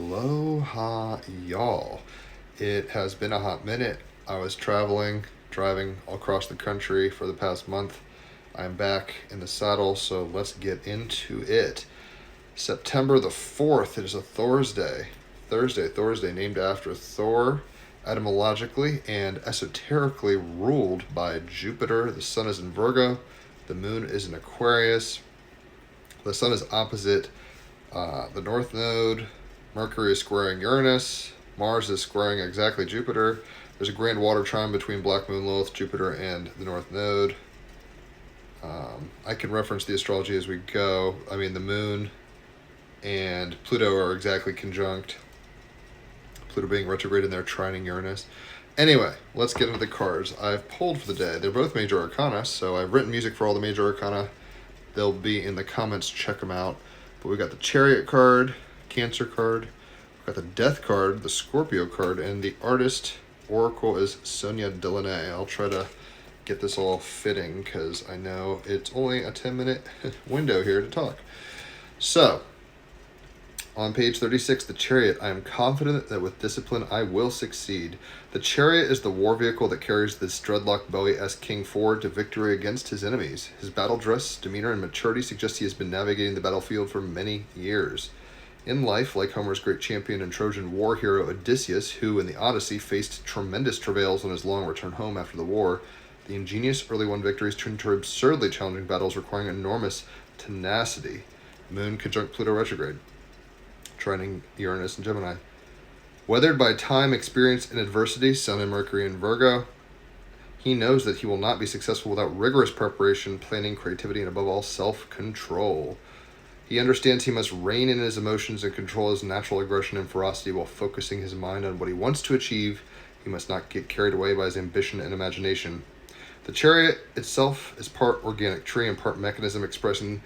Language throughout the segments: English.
Aloha, y'all. It has been a hot minute. I was driving across the country for the past month. I'm back in the saddle, so let's get into it. September the 4th, it is a Thursday, named after Thor, etymologically and esoterically ruled by Jupiter. The sun is in Virgo, the moon is in Aquarius. The sun is opposite the North Node. Mercury is squaring Uranus. Mars is squaring exactly Jupiter. There's a grand water trine between Black Moon Lilith, Jupiter, and the North Node. I can reference the astrology as we go. I mean, the moon and Pluto are exactly conjunct. Pluto being retrograde in there, trining Uranus. Anyway, let's get into the cards I've pulled for the day. They're both major arcana, so I've written music for all the major arcana. They'll be in the comments. Check them out. But we got the Chariot card, Cancer card. We got the Death card, the Scorpio card, and the artist oracle is Sonia Delaunay. I'll try to get this all fitting because I know it's only a 10-minute window here to talk. So, on page 36, the Chariot. I am confident that with discipline I will succeed. The Chariot is the war vehicle that carries this dreadlocked Bowie-esque king forward to victory against his enemies. His battle dress, demeanor, and maturity suggest he has been navigating the battlefield for many years. In life, like Homer's great champion and Trojan war hero Odysseus, who in the Odyssey faced tremendous travails on his long return home after the war, the ingenious early won victories turned to absurdly challenging battles requiring enormous tenacity. Moon conjunct Pluto retrograde. Trining Uranus and Gemini. Weathered by time, experience, and adversity, Sun and Mercury in Virgo, he knows that he will not be successful without rigorous preparation, planning, creativity, and above all, self-control. He understands he must rein in his emotions and control his natural aggression and ferocity while focusing his mind on what he wants to achieve. He must not get carried away by his ambition and imagination. The Chariot itself is part organic tree and part mechanism expressing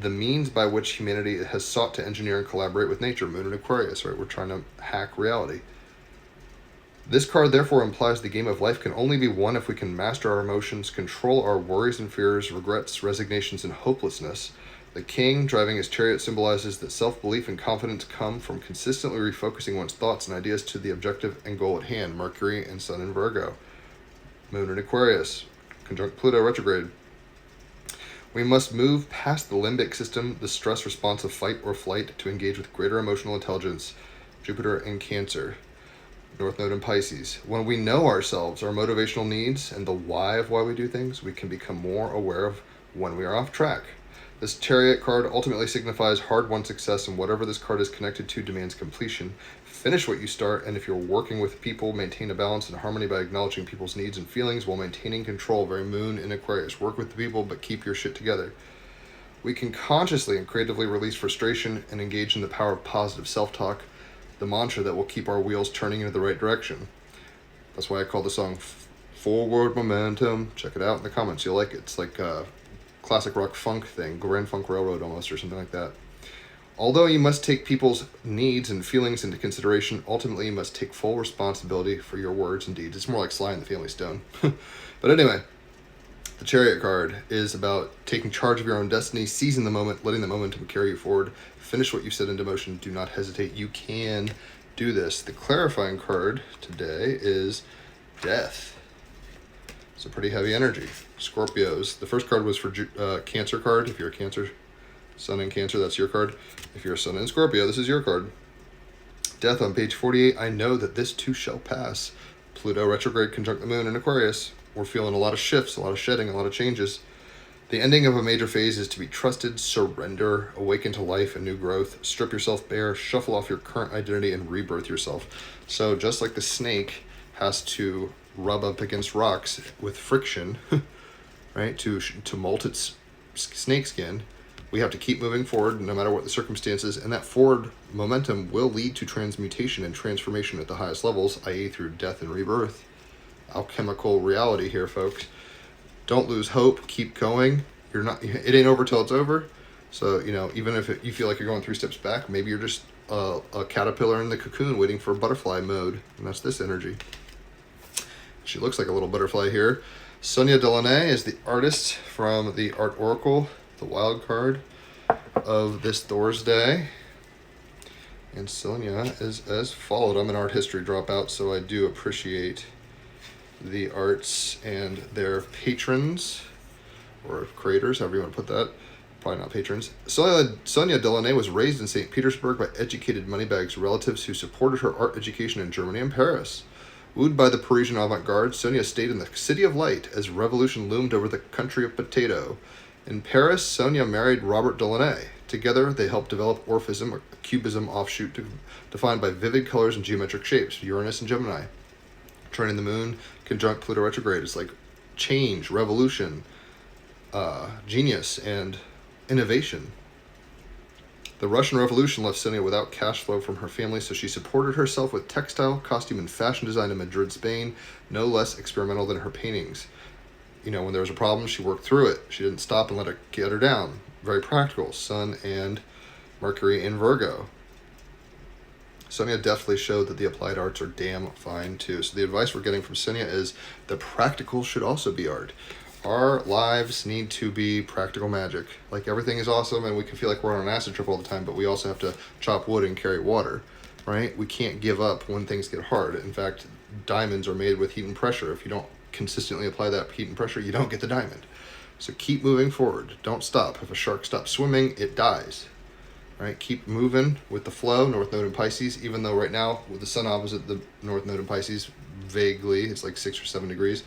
the means by which humanity has sought to engineer and collaborate with nature. Moon and Aquarius, right? We're trying to hack reality. This card therefore implies the game of life can only be won if we can master our emotions, control our worries and fears, regrets, resignations, and hopelessness. The king driving his chariot symbolizes that self-belief and confidence come from consistently refocusing one's thoughts and ideas to the objective and goal at hand. Mercury and Sun in Virgo. Moon in Aquarius, conjunct Pluto retrograde. We must move past the limbic system, the stress response of fight or flight, to engage with greater emotional intelligence. Jupiter in Cancer. North Node in Pisces. When we know ourselves, our motivational needs, and the why of why we do things, we can become more aware of when we are off track. This Chariot card ultimately signifies hard-won success, and whatever this card is connected to demands completion. Finish what you start, and if you're working with people, maintain a balance and harmony by acknowledging people's needs and feelings while maintaining control. Very Moon in Aquarius. Work with the people, but keep your shit together. We can consciously and creatively release frustration and engage in the power of positive self-talk, the mantra that will keep our wheels turning into the right direction. That's why I call the song Forward Momentum. Check it out in the comments. You'll like it. It's like a classic rock funk thing, Grand Funk Railroad almost, or something like that. Although you must take people's needs and feelings into consideration, ultimately you must take full responsibility for your words and deeds. It's more like Sly and the Family Stone. But anyway, the Chariot card is about taking charge of your own destiny, seizing the moment, letting the momentum carry you forward. Finish what you set into motion. Do not hesitate. You can do this. The clarifying card today is Death. It's a pretty heavy energy. Scorpios. The first card was for Cancer card. If you're a Cancer, Sun in Cancer, that's your card. If you're a Sun in Scorpio, this is your card. Death on page 48. I know that this too shall pass. Pluto retrograde conjunct the Moon in Aquarius. We're feeling a lot of shifts, a lot of shedding, a lot of changes. The ending of a major phase is to be trusted, surrender, awaken to life and new growth, strip yourself bare, shuffle off your current identity, and rebirth yourself. So just like the snake has to rub up against rocks with friction, right, to molt its snake skin, we have to keep moving forward no matter what the circumstances, and that forward momentum will lead to transmutation and transformation at the highest levels, i.e. through death and rebirth. Alchemical reality here, folks. Don't lose hope. Keep going. It ain't over till it's over. So, even if you feel like you're going 3 steps back, maybe you're just a caterpillar in the cocoon waiting for butterfly mode, and that's this energy. She looks like a little butterfly here. Sonia Delaunay is the artist from the Art Oracle, the wild card of this Thursday. And Sonia is as followed. I'm an art history dropout, so I do appreciate the arts and their patrons, or creators, however you want to put that. Probably not patrons. Sonia Delaunay was raised in St. Petersburg by educated moneybags relatives who supported her art education in Germany and Paris. Wooed by the Parisian avant-garde, Sonia stayed in the City of Light as revolution loomed over the country of potato. In Paris, Sonia married Robert Delaunay. Together, they helped develop Orphism, a cubism offshoot defined by vivid colors and geometric shapes, Uranus and Gemini. Training the moon, conjunct Pluto retrograde. It's like change, revolution, genius, and innovation. The Russian Revolution left Sonia without cash flow from her family, so she supported herself with textile, costume, and fashion design in Madrid, Spain, no less experimental than her paintings. You know, when there was a problem, she worked through it. She didn't stop and let it get her down. Very practical. Sun and Mercury in Virgo. Sonia definitely showed that the applied arts are damn fine too. So the advice we're getting from Sonia is the practical should also be art. Our lives need to be practical magic. Like, everything is awesome and we can feel like we're on an acid trip all the time, but we also have to chop wood and carry water, right? We can't give up when things get hard. In fact, diamonds are made with heat and pressure. If you don't consistently apply that heat and pressure, you don't get the diamond. So keep moving forward. Don't stop. If a shark stops swimming, it dies. Right? Keep moving with the flow. North Node in Pisces, even though right now with the sun opposite the North Node in Pisces, vaguely, it's like 6 or 7 degrees.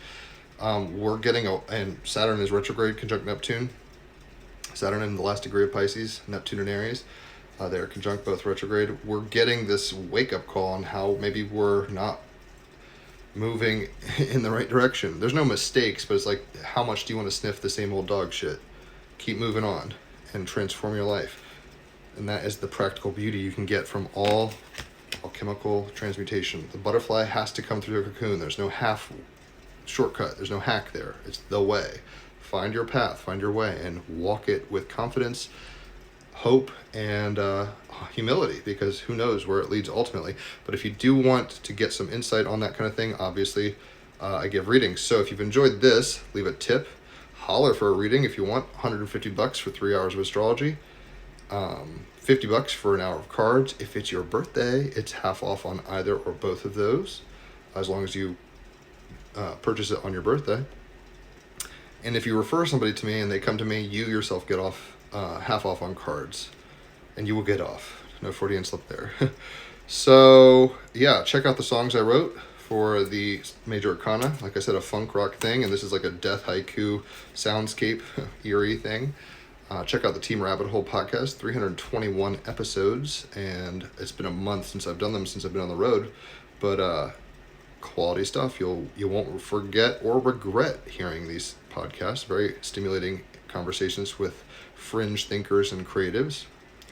We're getting and Saturn is retrograde conjunct Neptune. Saturn in the last degree of Pisces, Neptune in Aries. They're conjunct, both retrograde. We're getting this wake-up call on how maybe we're not moving in the right direction. There's no mistakes, but it's like, how much do you want to sniff the same old dog shit? Keep moving on and transform your life. And that is the practical beauty you can get from all alchemical transmutation. The butterfly has to come through the cocoon. There's no half shortcut. There's no hack there. It's the way. Find your path, find your way, and walk it with confidence, hope, and humility, because who knows where it leads ultimately. But if you do want to get some insight on that kind of thing, obviously I give readings. So if you've enjoyed this, leave a tip. Holler for a reading if you want. $150 for 3 hours of astrology. $50 for an hour of cards. If it's your birthday, it's half off on either or both of those, as long as you purchase it on your birthday. And if you refer somebody to me and they come to me, you yourself get off half off on cards, and you will get off. No Freudian slip there. So yeah, check out the songs I wrote for the major arcana. Like I said, a funk rock thing, and this is like a death haiku soundscape eerie thing. Check out the Team Rabbit Hole podcast, 321 episodes, and it's been a month since I've done them, since I've been on the road, but quality stuff. You won't forget or regret hearing these podcasts. Very stimulating conversations with fringe thinkers and creatives.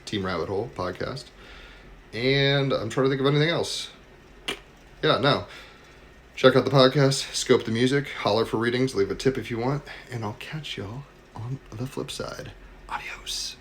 Team Rabbit Hole podcast. And I'm trying to think of anything else. Yeah, no. Check out the podcast, scope the music, holler for readings, leave a tip if you want, and I'll catch y'all on the flip side. Adios.